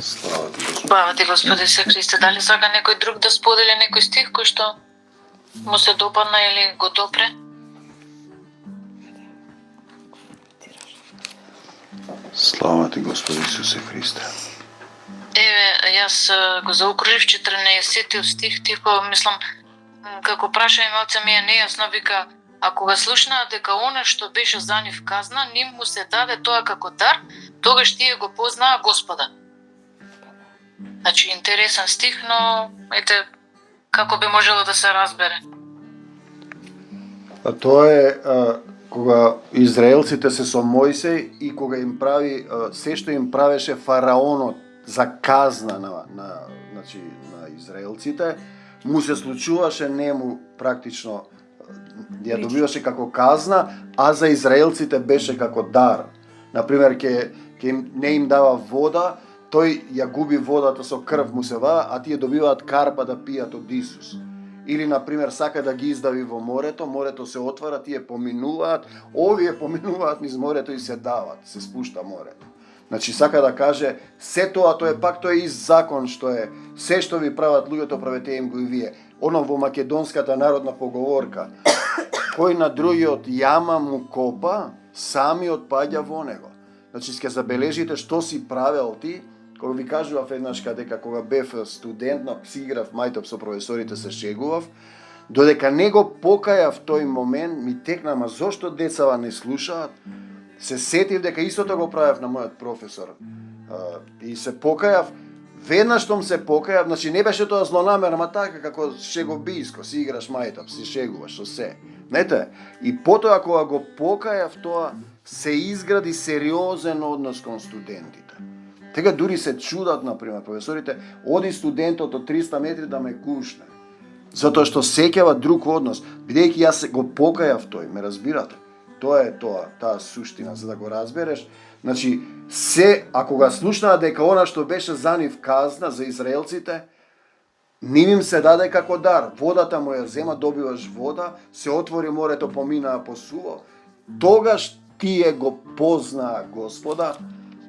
Слава ти, Господи. Слава ти, Господи се Христе. Дали сака некој друг да сподели некој стих кој што му се допадна или го допре? Слава ти, Господи Исусе Христе. Еве, јас го заокружив 14 стих, типо, мислам, како праша и малце ми е нејасно, вика, а кога слушнаа дека она што беше за нив казна, ним му се даде тоа како дар, тогаш тие го познаа Господа. Значи, интересен стих, но, ете, како би можело да се разбере. А тоа е кога израелците се со Мојсей и кога им прави се што им правеше фараонот за казна на израелците, му се случуваше нему практично ја добиваше како казна, а за израелците беше како дар. Например, не им дава вода, тој ја губи водата со крв му се ваа, а тие добиваат карпа да пијат од Исус. Или, например, сака да ги издави во морето, морето се отвара, тие поминуваат, овие поминуваат низ морето и се дават, се спушта морето. Значи, сака да каже, се тоа, тој е и закон што е, се што ви прават луѓето, правете им го и вие. Оно во македонската народна поговорка, кој на другиот јама му копа, самиот паѓа во него. Значи, ќе забележите што си правел ти, кога ви кажував еднаш дека кога бев студент, си играв мајтоп со професорите, се шегував, додека не го покајав тој момент, ми текна, ама зошто децава не слушаат? Се сетив дека истото го правев на мојот професор. И се покајав, веднаш штом се покајав, значи не беше тоа злонамерно, ама така како шегобиско, си играш мајтоп, си шегуваш со се. Знаете, и потоа кога го покајав тоа, се изгради сериозен однос кон студентите. Тега дури се чудат, например, професорите, оди студентот од 300 метри да ме кушне. Затоа што сеќава друг однос, бидејќи јас го покајав тој, ме разбирате? Тоа е таа суштина, за да го разбереш. Значи, ако го слушнаа дека она што беше за нив казна, за израелците, нив им се даде како дар. Водата му ја зема, добиваш вода, се отвори морето, поминаа по суво. Тогаш тие го познаа Господа.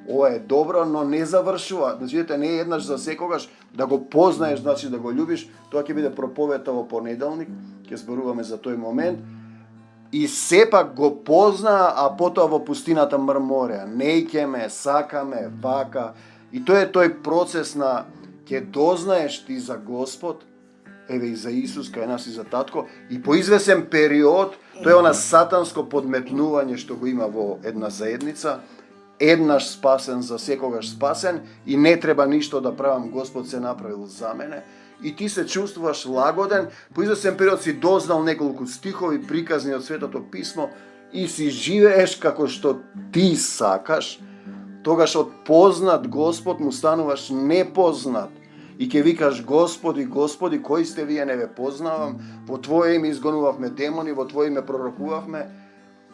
Ова е добро, но не завршува. Значи, не е еднаш за секогаш да го познаеш, значи да го љубиш. Тоа ќе биде проповета во понеделник, ќе зборуваме за тој момент. И сепак го познаа, а потоа во пустината мрмореа. Нејќе ме, сакаме, вака. И тоа е тој процес на ќе дознаеш ти за Господ, еве и за Исус, кај нас и за Татко, и по извесен период, тоа е она сатанско подметнување што го има во една заедница, еднаш спасен, за секогаш спасен, и не треба ништо да правам, Господ се направил за мене, и ти се чувствуваш лагоден, по известен период си дознал неколку стихови приказни од Светото Писмо и си живееш како што ти сакаш, тогаш од познат Господ му стануваш непознат и ќе викаш: Господи, Господи, кои сте вие, не ве познавам, во Твое име изгонувавме демони, во Твое име пророкувавме.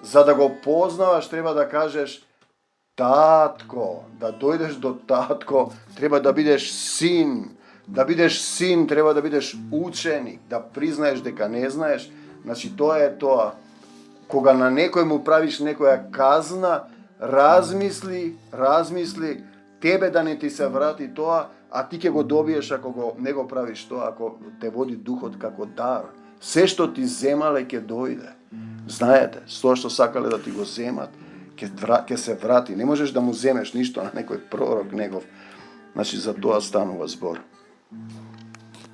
За да го познаваш треба да кажеш: Татко, да дојдеш до Татко, треба да бидеш син. Да бидеш син, треба да бидеш ученик, да признаеш дека не знаеш. Значи, тоа е тоа. Кога на некој му правиш некоја казна, размисли, тебе да не ти се врати тоа, а ти ќе го добиеш ако не го правиш тоа, ако те води духот како дар. Се што ти земале ќе дојде. Знаете, тоа што сакале да ти го земат, ќе се врати. Не можеш да му земеш ништо на некој пророк негов. Значи, за тоа станува збор.